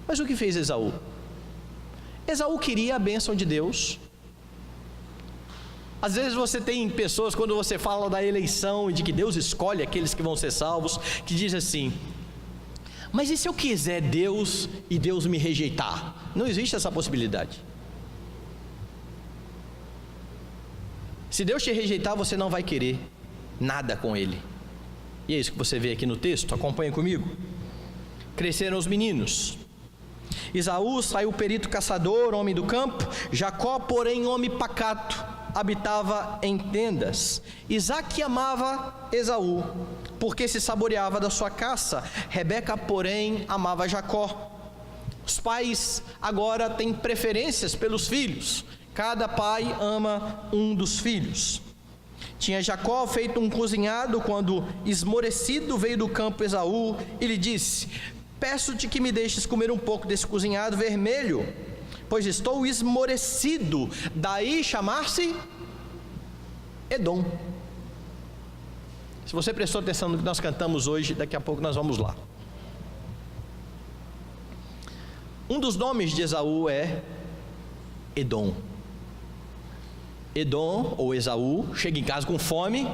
Mas o que fez Esaú? Esaú queria a bênção de Deus. Às vezes você tem pessoas, quando você fala da eleição e de que Deus escolhe aqueles que vão ser salvos, que diz assim: mas e se eu quiser Deus e Deus me rejeitar? Não existe essa possibilidade. Se Deus te rejeitar, você não vai querer nada com Ele. E é isso que você vê aqui no texto, acompanha comigo. Cresceram os meninos. Esaú saiu perito caçador, homem do campo. Jacó, porém, homem pacato, habitava em tendas. Isaque amava Esaú, porque se saboreava da sua caça. Rebeca, porém, amava Jacó. Os pais agora têm preferências pelos filhos. Cada pai ama um dos filhos. Tinha Jacó feito um cozinhado quando, esmorecido, veio do campo Esaú e lhe disse: peço-te que me deixes comer um pouco desse cozinhado vermelho, pois estou esmorecido. Daí chamar-se Edom. Se você prestou atenção no que nós cantamos hoje, daqui a pouco nós vamos lá. Um dos nomes de Esaú é Edom. Edom, ou Esaú, chega em casa com fome.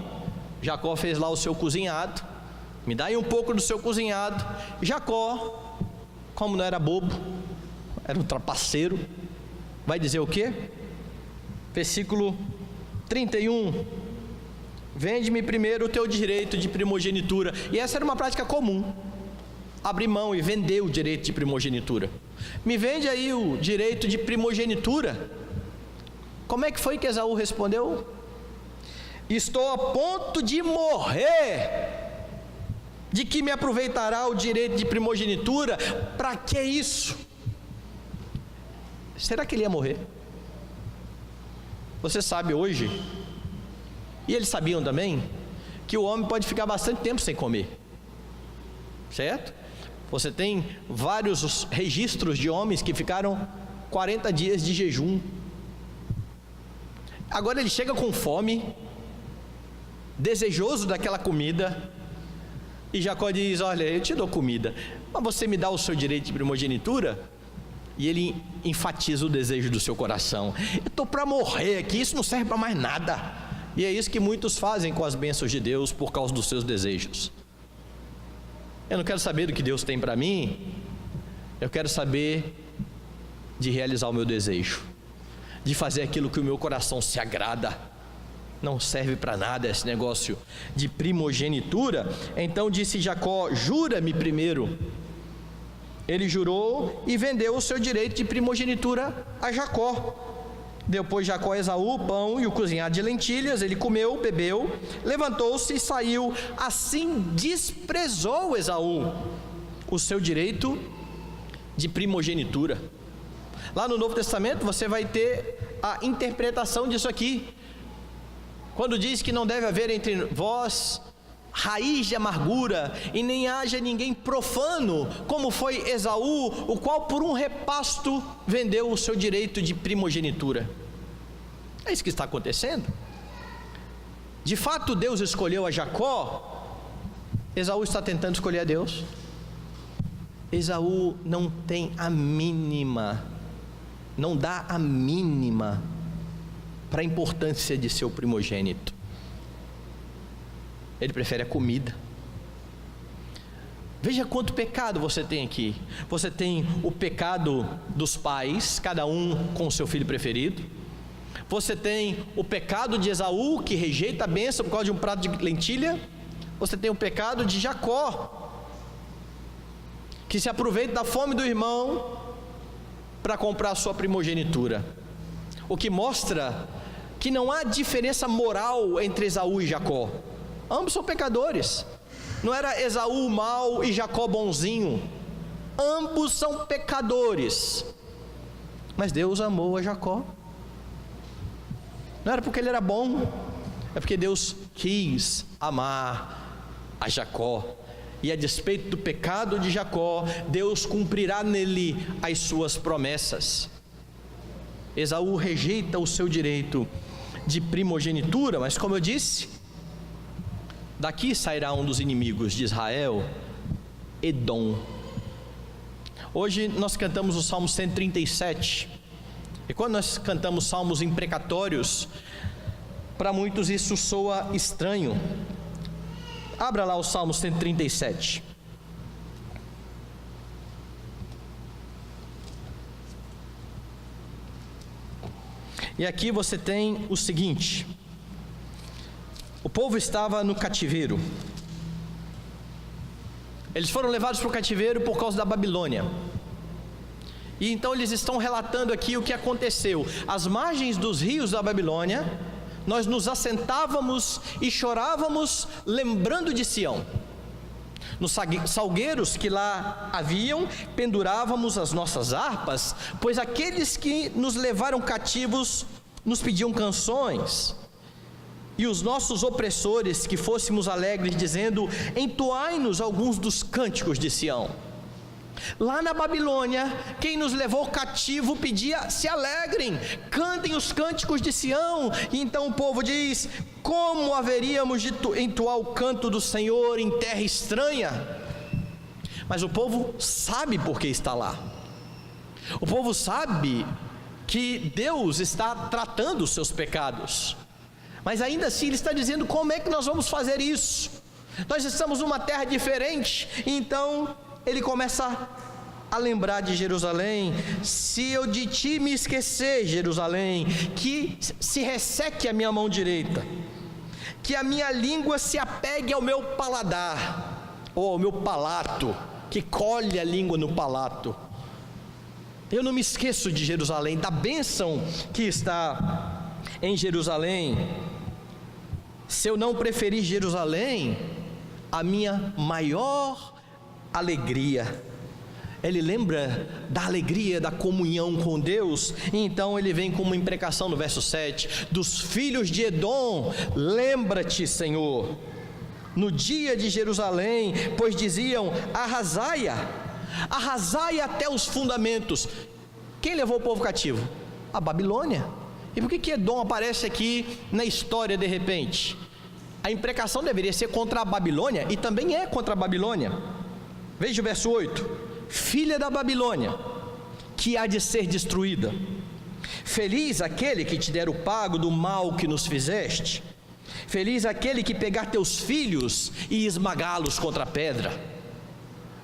Jacó fez lá o seu cozinhado. Me dá aí um pouco do seu cozinhado. Jacó, como não era bobo, era um trapaceiro, vai dizer o quê? Versículo 31: vende-me primeiro o teu direito de primogenitura. E essa era uma prática comum, abrir mão e vender o direito de primogenitura. Me vende aí o direito de primogenitura. Como é que foi que Esaú respondeu? Estou a ponto de morrer. De que me aproveitará o direito de primogenitura? Para que isso? Será que ele ia morrer? Você sabe hoje, e eles sabiam também, que o homem pode ficar bastante tempo sem comer, certo? Você tem vários registros de homens que ficaram 40 dias de jejum. Agora ele chega com fome, desejoso daquela comida, e Jacó diz: olha, eu te dou comida, mas você me dá o seu direito de primogenitura? E ele enfatiza o desejo do seu coração: eu estou para morrer aqui, isso não serve para mais nada. E é isso que muitos fazem com as bênçãos de Deus por causa dos seus desejos. Eu não quero saber do que Deus tem para mim, eu quero saber de realizar o meu desejo, de fazer aquilo que o meu coração se agrada. Não serve para nada esse negócio de primogenitura. Então disse Jacó: jura-me primeiro. Ele jurou e vendeu o seu direito de primogenitura a Jacó. Depois Jacó a Esaú o pão e o cozinhado de lentilhas. Ele comeu, bebeu, levantou-se e saiu. Assim desprezou Esaú o seu direito de primogenitura. Lá no Novo Testamento você vai ter a interpretação disso aqui, quando diz que não deve haver entre vós raiz de amargura, e nem haja ninguém profano, como foi Esaú, o qual por um repasto vendeu o seu direito de primogenitura. É isso que está acontecendo. De fato Deus escolheu a Jacó. Esaú está tentando escolher a Deus. Esaú não tem a mínima, não dá a mínima para a importância de seu primogênito. Ele prefere a comida. Veja quanto pecado você tem aqui. Você tem o pecado dos pais, cada um com o seu filho preferido. Você tem o pecado de Esaú, que rejeita a bênção por causa de um prato de lentilha. Você tem o pecado de Jacó, que se aproveita da fome do irmão para comprar a sua primogenitura. O que mostra que não há diferença moral entre Esaú e Jacó. Ambos são pecadores. Não era Esaú mau e Jacó bonzinho. Ambos são pecadores. Mas Deus amou a Jacó. Não era porque ele era bom, é porque Deus quis amar a Jacó. E a despeito do pecado de Jacó, Deus cumprirá nele as suas promessas. Esaú rejeita o seu direito de primogenitura, mas como eu disse, daqui sairá um dos inimigos de Israel, Edom. Hoje nós cantamos o Salmo 137, e quando nós cantamos salmos imprecatórios, para muitos isso soa estranho. Abra lá o Salmo 137. E aqui você tem o seguinte: o povo estava no cativeiro. Eles foram levados para o cativeiro por causa da Babilônia. E então eles estão relatando aqui o que aconteceu. Às margens dos rios da Babilônia, nós nos assentávamos e chorávamos lembrando de Sião. Nos salgueiros que lá haviam, pendurávamos as nossas harpas, pois aqueles que nos levaram cativos nos pediam canções. E os nossos opressores, que fôssemos alegres, dizendo: entoai-nos alguns dos cânticos de Sião. Lá na Babilônia, quem nos levou cativo pedia: se alegrem, cantem os cânticos de Sião. E então o povo diz: como haveríamos de entoar o canto do Senhor em terra estranha? Mas o povo sabe por que está lá. O povo sabe que Deus está tratando os seus pecados, mas ainda assim ele está dizendo: como é que nós vamos fazer isso? Nós estamos numa terra diferente. Então ele começa a lembrar de Jerusalém. Se eu de ti me esquecer, Jerusalém, que se resseque a minha mão direita, que a minha língua se apegue ao meu paladar, ou ao meu palato, que colhe a língua no palato. Eu não me esqueço de Jerusalém, da bênção que está em Jerusalém. Se eu não preferir Jerusalém, a minha maior alegria. Ele lembra da alegria da comunhão com Deus, e então ele vem com uma imprecação no verso 7, dos filhos de Edom: lembra-te, Senhor, no dia de Jerusalém, pois diziam: arrasai-a, arrasai até os fundamentos. Quem levou o povo cativo? A Babilônia. E por que Edom aparece aqui na história de repente? A imprecação deveria ser contra a Babilônia, e também é contra a Babilônia. Veja o verso 8: filha da Babilônia, que há de ser destruída, feliz aquele que te der o pago do mal que nos fizeste, feliz aquele que pegar teus filhos e esmagá-los contra a pedra.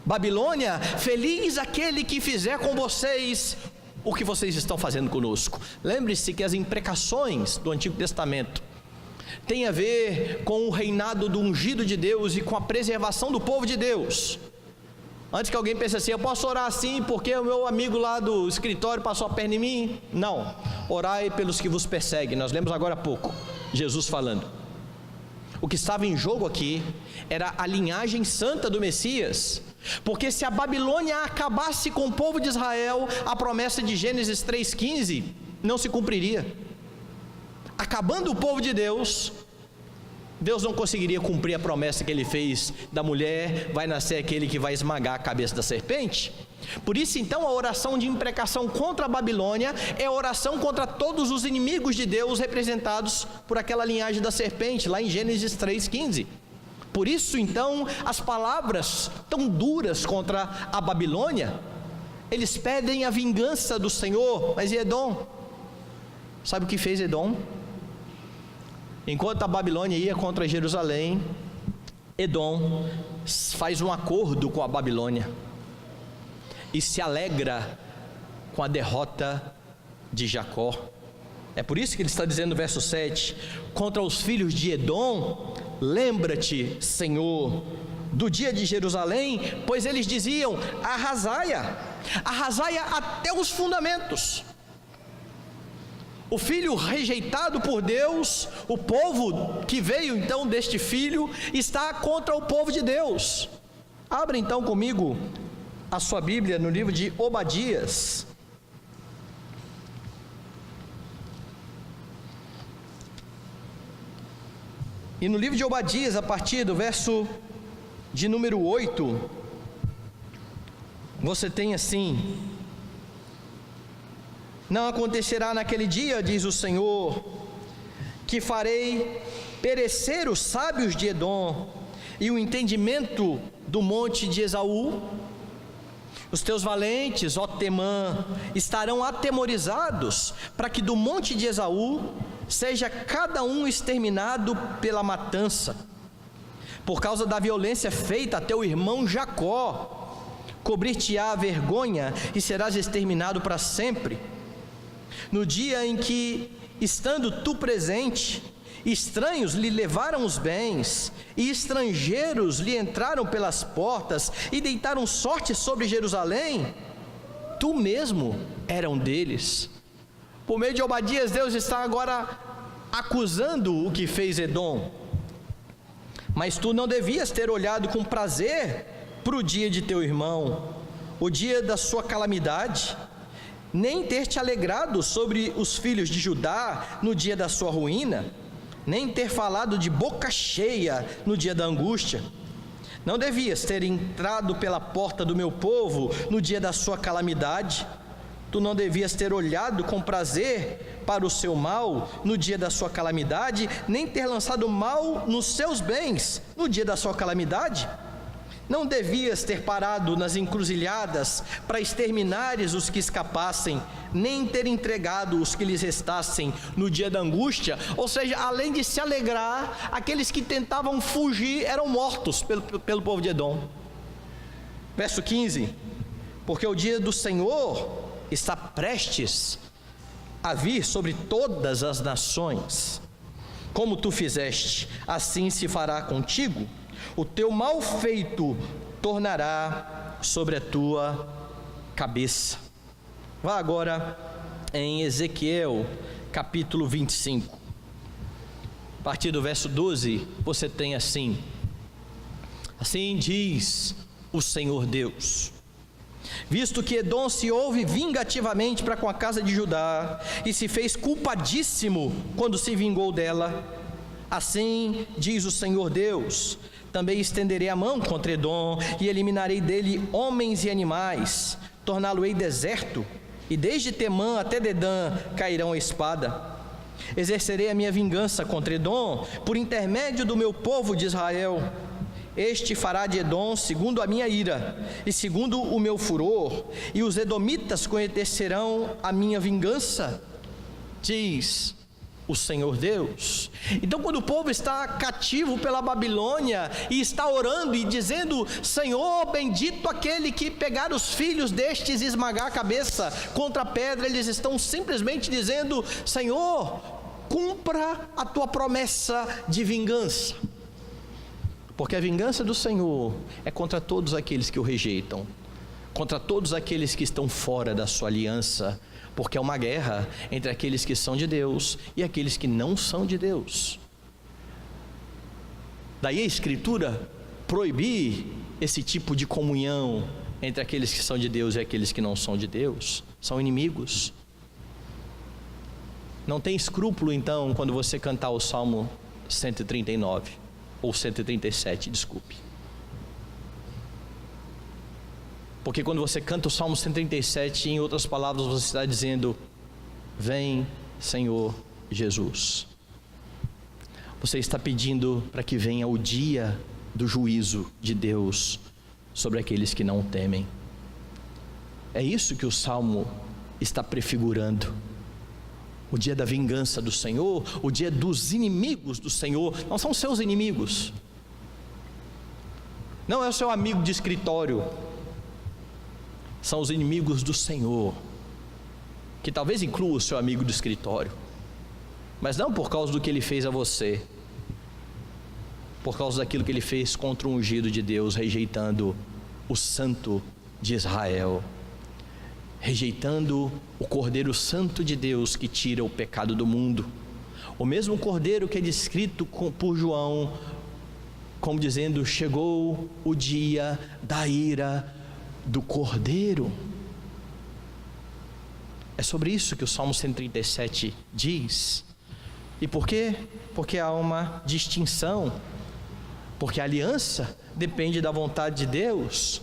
Babilônia, feliz aquele que fizer com vocês o que vocês estão fazendo conosco. Lembre-se que as imprecações do Antigo Testamento têm a ver com o reinado do ungido de Deus e com a preservação do povo de Deus. Antes que alguém pense assim: eu posso orar assim porque o meu amigo lá do escritório passou a perna em mim. Não, orai pelos que vos perseguem. Nós lemos agora há pouco Jesus falando. O que estava em jogo aqui era a linhagem santa do Messias, porque se a Babilônia acabasse com o povo de Israel, a promessa de Gênesis 3,15 não se cumpriria. Acabando o povo de Deus, Deus não conseguiria cumprir a promessa que ele fez da mulher: vai nascer aquele que vai esmagar a cabeça da serpente. Por isso então a oração de imprecação contra a Babilônia é a oração contra todos os inimigos de Deus, representados por aquela linhagem da serpente, lá em Gênesis 3,15. Por isso então as palavras tão duras contra a Babilônia, eles pedem a vingança do Senhor. Mas e Edom? Sabe o que fez Edom? Enquanto a Babilônia ia contra Jerusalém, Edom faz um acordo com a Babilônia e se alegra com a derrota de Jacó. É por isso que ele está dizendo no verso 7: contra os filhos de Edom, lembra-te, Senhor, do dia de Jerusalém, pois eles diziam: arrasai-a, arrasai-a até os fundamentos. O filho rejeitado por Deus, o povo que veio então deste filho, está contra o povo de Deus. Abra então comigo a sua Bíblia no livro de Obadias. E no livro de Obadias, a partir do verso de número 8, você tem assim: não acontecerá naquele dia, diz o Senhor, que farei perecer os sábios de Edom e o entendimento do monte de Esaú. Os teus valentes, ó Temã, estarão atemorizados, para que do monte de Esaú seja cada um exterminado pela matança. Por causa da violência feita a teu irmão Jacó, cobrir-te-á a vergonha e serás exterminado para sempre. No dia em que, estando tu presente, estranhos lhe levaram os bens, e estrangeiros lhe entraram pelas portas, e deitaram sorte sobre Jerusalém, tu mesmo era um deles. Por meio de Obadias, Deus está agora acusando o que fez Edom. Mas tu não devias ter olhado com prazer para o dia de teu irmão, o dia da sua calamidade, nem ter te alegrado sobre os filhos de Judá no dia da sua ruína, nem ter falado de boca cheia no dia da angústia. Não devias ter entrado pela porta do meu povo no dia da sua calamidade. Tu não devias ter olhado com prazer para o seu mal no dia da sua calamidade, nem ter lançado mal nos seus bens no dia da sua calamidade. Não devias ter parado nas encruzilhadas para exterminares os que escapassem, nem ter entregado os que lhes restassem no dia da angústia. Ou seja, além de se alegrar, aqueles que tentavam fugir eram mortos pelo povo de Edom. Verso 15: porque o dia do Senhor está prestes a vir sobre todas as nações. Como tu fizeste, assim se fará contigo. O teu mal feito tornará sobre a tua cabeça. Vá agora em Ezequiel capítulo 25. A partir do verso 12, você tem assim: assim diz o Senhor Deus: visto que Edom se houve vingativamente para com a casa de Judá, e se fez culpadíssimo quando se vingou dela, assim diz o Senhor Deus: também estenderei a mão contra Edom, e eliminarei dele homens e animais, torná-lo-ei deserto, e desde Temã até Dedã cairão a espada. Exercerei a minha vingança contra Edom, por intermédio do meu povo de Israel. Este fará de Edom segundo a minha ira, e segundo o meu furor, e os edomitas conhecerão a minha vingança, diz o Senhor Deus. Então, quando o povo está cativo pela Babilônia e está orando e dizendo: Senhor, bendito aquele que pegar os filhos destes e esmagar a cabeça contra a pedra, eles estão simplesmente dizendo: Senhor, cumpra a tua promessa de vingança, porque a vingança do Senhor é contra todos aqueles que o rejeitam, contra todos aqueles que estão fora da sua aliança, porque é uma guerra entre aqueles que são de Deus e aqueles que não são de Deus. Daí a Escritura proibir esse tipo de comunhão entre aqueles que são de Deus e aqueles que não são de Deus. São inimigos. Não tem escrúpulo então quando você cantar o Salmo 139 ou 137, desculpe. Porque quando você canta o Salmo 137, em outras palavras, você está dizendo: vem, Senhor Jesus. Você está pedindo para que venha o dia do juízo de Deus sobre aqueles que não o temem. É isso que o Salmo está prefigurando. O dia da vingança do Senhor, o dia dos inimigos do Senhor. Não são seus inimigos, não é o seu amigo de escritório, são os inimigos do Senhor, que talvez inclua o seu amigo do escritório, mas não por causa do que ele fez a você, por causa daquilo que ele fez contra o ungido de Deus, rejeitando o Santo de Israel, rejeitando o Cordeiro Santo de Deus que tira o pecado do mundo, o mesmo Cordeiro que é descrito por João como dizendo: chegou o dia da ira do Cordeiro. É sobre isso que o Salmo 137 diz. E por quê? Porque há uma distinção, porque a aliança depende da vontade de Deus,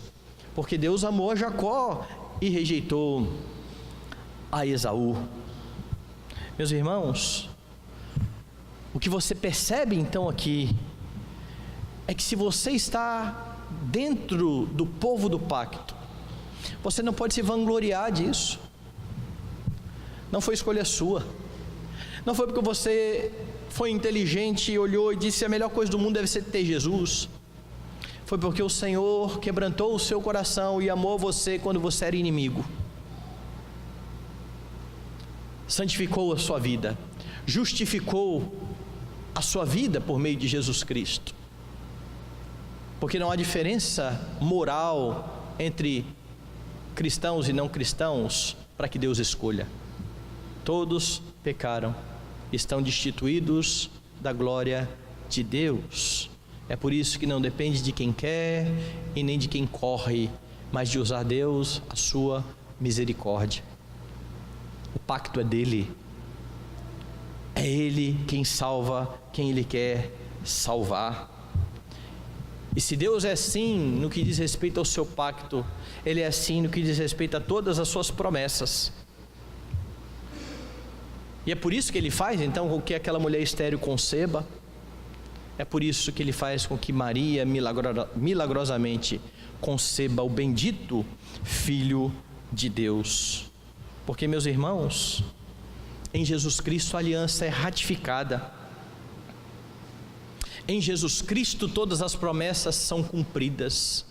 porque Deus amou a Jacó e rejeitou a Esaú. Meus irmãos, o que você percebe então aqui é que se você está dentro do povo do pacto, você não pode se vangloriar disso. Não foi escolha sua, não foi porque você foi inteligente e olhou e disse: a melhor coisa do mundo deve ser ter Jesus. Foi porque o Senhor quebrantou o seu coração e amou você quando você era inimigo, santificou a sua vida, justificou a sua vida por meio de Jesus Cristo, porque não há diferença moral entre cristãos e não cristãos para que Deus escolha. Todos pecaram, estão destituídos da glória de Deus. É por isso que não depende de quem quer e nem de quem corre, mas de usar Deus a sua misericórdia. O pacto é dele, é ele quem salva quem ele quer salvar. E se Deus é assim no que diz respeito ao seu pacto, ele é assim no que diz respeito a todas as suas promessas. E é por isso que ele faz então com que aquela mulher estéril conceba. É por isso que ele faz com que Maria milagrosamente conceba o bendito Filho de Deus. Porque, meus irmãos, em Jesus Cristo a aliança é ratificada. Em Jesus Cristo todas as promessas são cumpridas.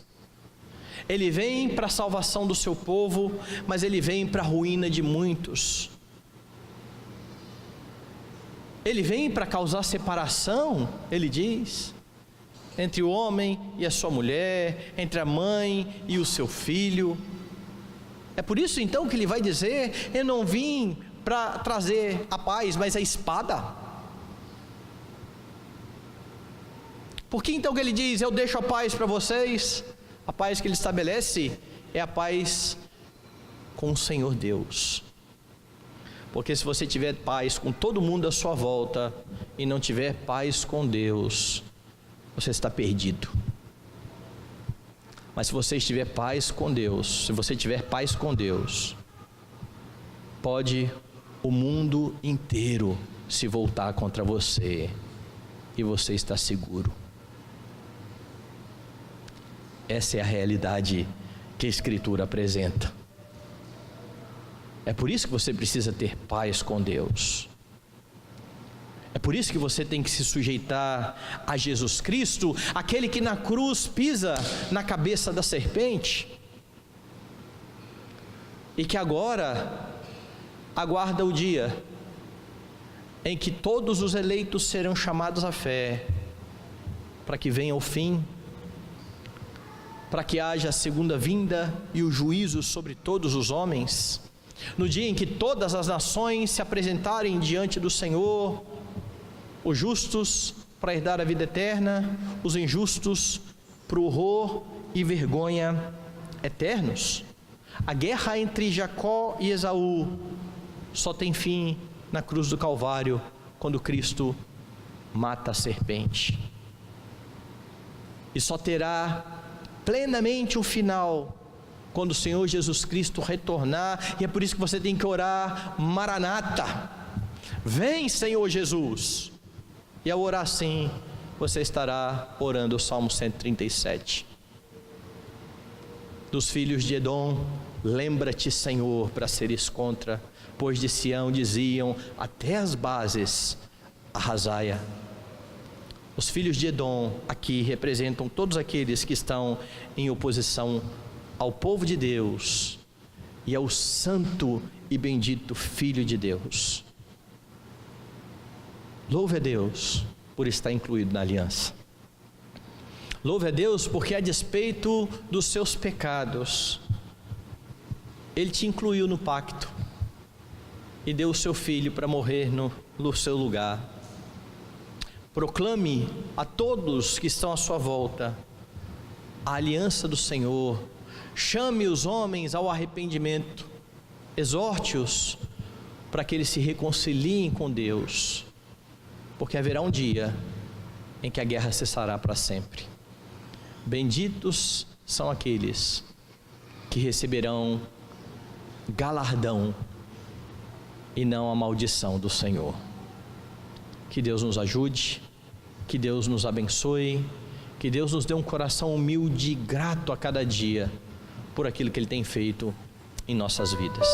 Ele vem para a salvação do seu povo, mas ele vem para a ruína de muitos. Ele vem para causar separação, ele diz, entre o homem e a sua mulher, entre a mãe e o seu filho. É por isso então que ele vai dizer: eu não vim para trazer a paz, mas a espada. Por que então que ele diz: eu deixo a paz para vocês? A paz que ele estabelece é a paz com o Senhor Deus. Porque se você tiver paz com todo mundo à sua volta e não tiver paz com Deus, você está perdido. Mas se você estiver paz com Deus, se você tiver paz com Deus, pode o mundo inteiro se voltar contra você e você está seguro. Essa é a realidade que a Escritura apresenta. É por isso que você precisa ter paz com Deus. É por isso que você tem que se sujeitar a Jesus Cristo, aquele que na cruz pisa na cabeça da serpente e que agora aguarda o dia em que todos os eleitos serão chamados à fé, para que venha o fim, para que haja a segunda vinda e o juízo sobre todos os homens. No dia em que todas as nações se apresentarem diante do Senhor, os justos para herdar a vida eterna, os injustos para o horror e vergonha eternos. A guerra entre Jacó e Esaú só tem fim na cruz do Calvário, quando Cristo mata a serpente. E só terá plenamente um final quando o Senhor Jesus Cristo retornar. E é por isso que você tem que orar: Maranata, vem Senhor Jesus. E ao orar assim, você estará orando o Salmo 137. Dos filhos de Edom, lembra-te, Senhor, para seres contra, pois de Sião diziam: até as bases arrasai-a. Os filhos de Edom aqui representam todos aqueles que estão em oposição ao povo de Deus e ao santo e bendito Filho de Deus. Louve a Deus por estar incluído na aliança. Louve a Deus porque, a despeito dos seus pecados, Ele te incluiu no pacto e deu o seu Filho para morrer no seu lugar. Proclame a todos que estão à sua volta a aliança do Senhor. Chame os homens ao arrependimento, exorte-os para que eles se reconciliem com Deus. porque haverá um dia em que a guerra cessará para sempre. Benditos são aqueles que receberão galardão e não a maldição do Senhor. Que Deus nos ajude, que Deus nos abençoe, que Deus nos dê um coração humilde e grato a cada dia por aquilo que Ele tem feito em nossas vidas.